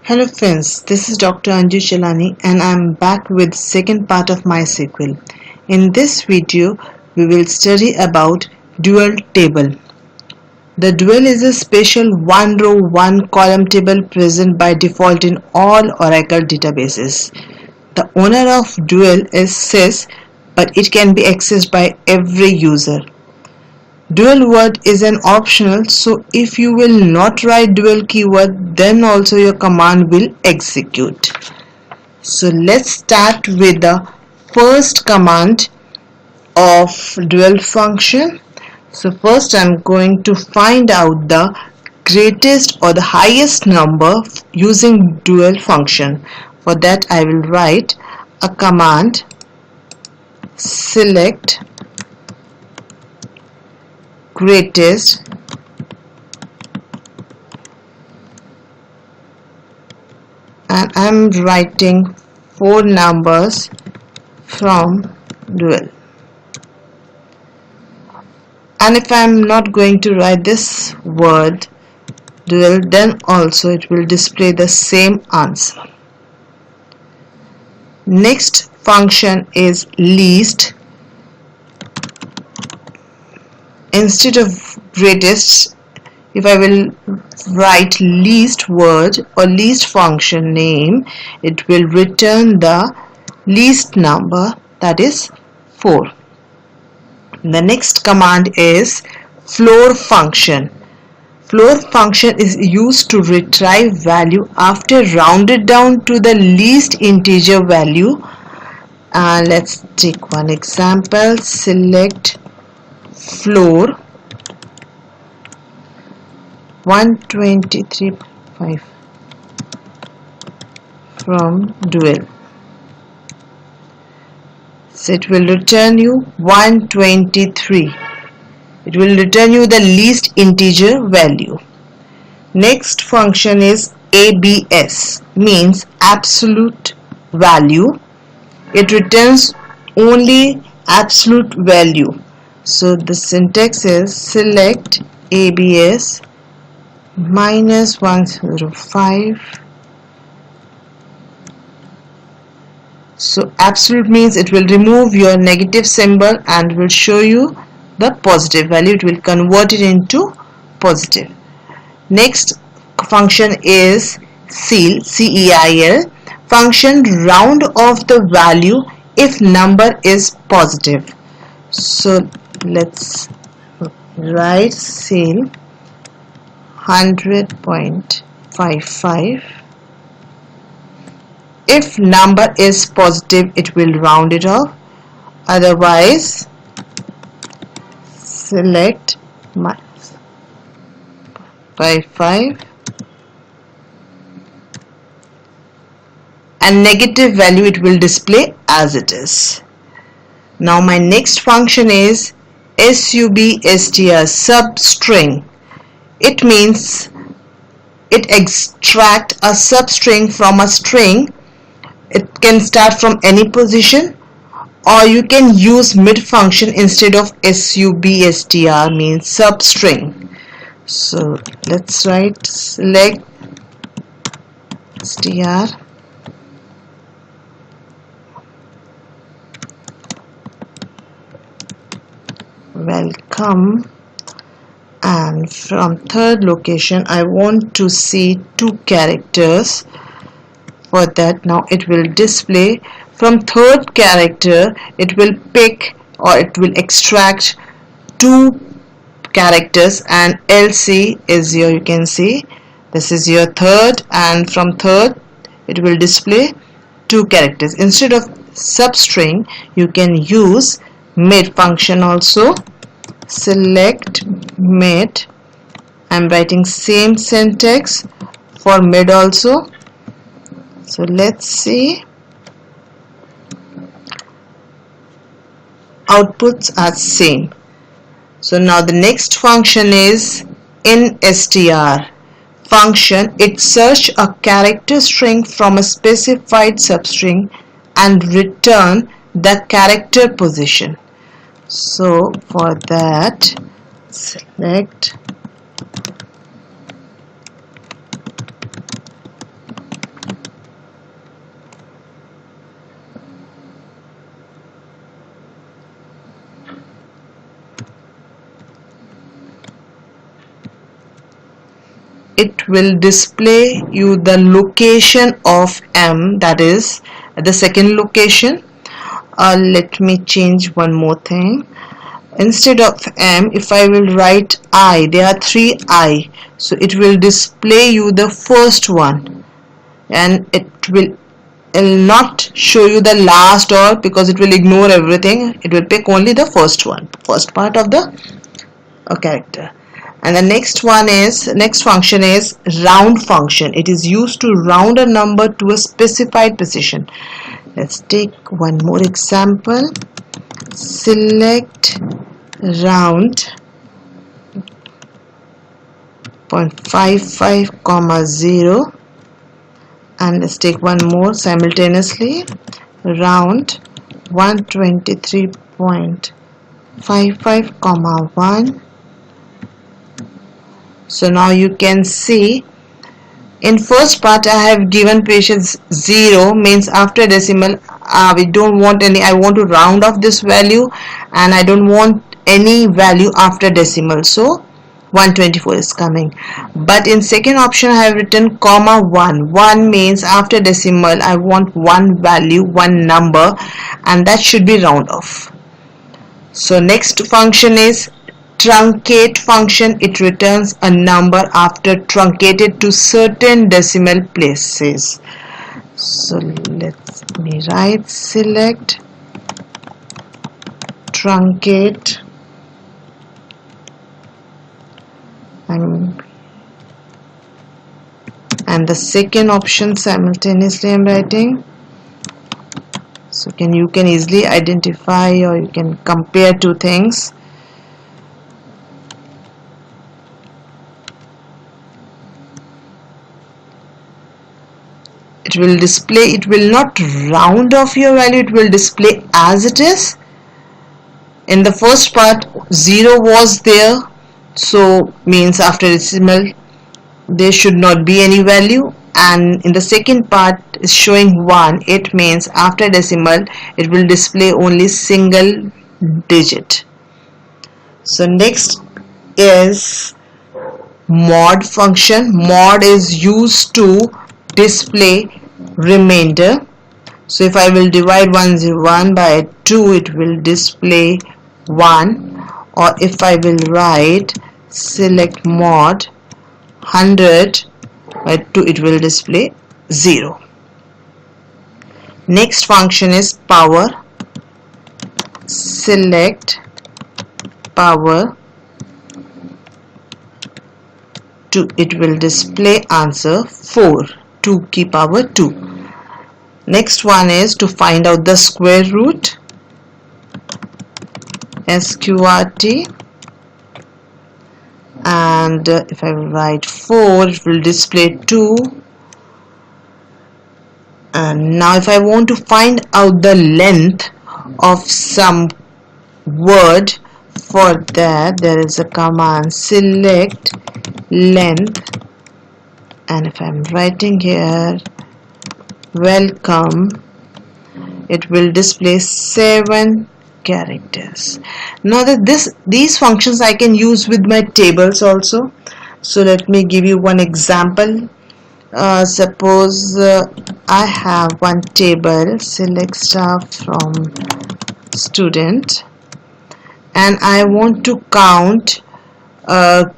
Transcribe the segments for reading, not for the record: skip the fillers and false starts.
Hello friends, this is Dr. Anju and I am back with second part of MySQL. In this video, we will study about dual table. The dual is a special one row, one column table present by default in all Oracle databases. The owner of dual is sys, but it can be accessed by every user. Dual word is an optional, so if you will not write dual keyword, then also your command will execute. So let's start with the first command of dual function. So first I'm going to find out the greatest or the highest number using dual function. For that I will write a command select greatest and I'm writing 4 numbers from dual. And if I'm not going to write this word dual, then also it will display the same answer. Next function is least. Instead of greatest, if I will write least word or least function name, it will return the least number, that is 4. The next command is floor function. Floor function is used to retrieve value after rounded down to the least integer value. Let's take one example. Select floor 123.5 from dual. So it will return you 123. It will return you the least integer value. Next function is ABS, means absolute value. It returns only absolute value. So the syntax is select ABS minus 105. So absolute means it will remove your negative symbol and will show you the positive value. It will convert it into positive. Next function is ceil, CEIL. Function round off the value if number is positive. So let's write ceil 100.55. If number is positive, it will round it off. Otherwise, select minus 55 and negative value it will display as it is. Now my next function is substr, substring. It means it extracts a substring from a string. It can start from any position, or you can use mid function instead of substr, means substring. So let's write select str welcome, and from third location I want to see 2 characters. For that, now it will display from third character, it will pick or it will extract 2 characters, and LC is your, you can see this is your third, and from third it will display 2 characters. Instead of substring, you can use mid function also. Select mid. I'm writing same syntax for mid also. So let's see. Outputs are same. So now the next function is instr function. It search a character string from a specified substring and return the character position. So for that, select it will display you the location of M, that is the second location. Let me change one more thing. Instead of M, if I will write I, there are three I, so it will display you the first one, and it will not show you the last or, because it will ignore everything. It will pick only the first one, first part of the character. And the next function is round function. It is used to round a number to a specified position. Let's take one more example. Select round 0.55, 0, and let's take one more simultaneously. Round 123.55, 1. So now you can see in first part I have given patients 0, means after decimal we don't want any. I want to round off this value and I don't want any value after decimal, so 124 is coming. But in second option I have written comma 1. 1 means after decimal I want one value, one number, and that should be round off. So next function is truncate function. It returns a number after truncated to certain decimal places. So let me write select truncate and the second option simultaneously I'm writing. So you can easily identify, or you can compare two things. It will display, it will not round off your value, it will display as it is. In the first part 0 was there, so means after decimal there should not be any value, and in the second part is showing 1, it means after decimal it will display only single digit. So next is mod function. Mod is used to display remainder. So if I will divide 101 by 2, it will display 1, or if I will write select mod 100 by 2, it will display 0. Next function is power. Select power 2, it will display answer 4, 2 की power 2. Next one is to find out the square root. SQRT, and if I write 4, it will display 2. And now if I want to find out the length of some word, for that there is a command select length, and if I'm writing here welcome, it will display 7 characters. Now that these functions I can use with my tables also. So let me give you one example. Suppose I have one table, select staff from student, and I want to count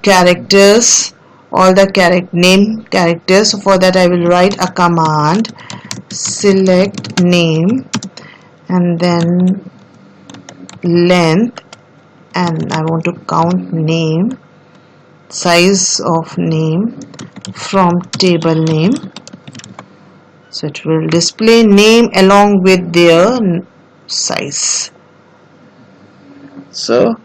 characters, all the name characters. So for that I will write a command select name and then length, and I want to count name, size of name from table name. So it will display name along with their size. So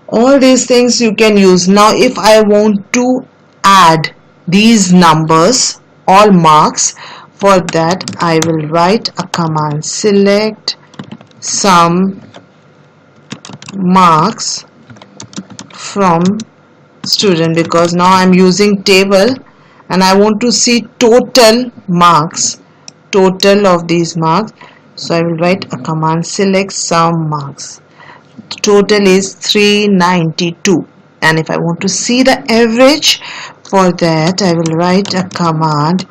all these things you can use. Now if I want to add these numbers, all marks, for that I will write a command select sum marks from student, because now I'm using table and I want to see total marks, total of these marks. So I will write a command select sum marks. Total is 392, and if I want to see the average For that I will write a command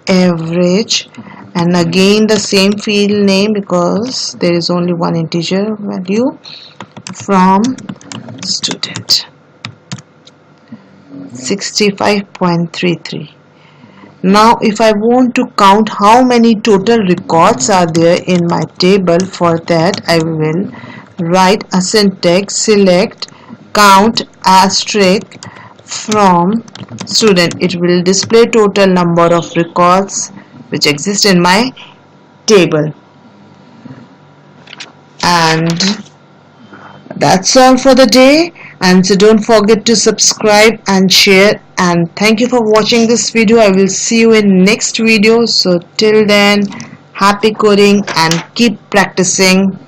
average, and again the same field name because there is only one integer value, from student 65.33. Now if I want to count how many total records are there in my table, for that I will write a syntax select count asterisk from student. It will display total number of records which exist in my table. And that's all for the day, and so don't forget to subscribe and share, and thank you for watching this video. I will see you in next video. So till then, happy coding and keep practicing.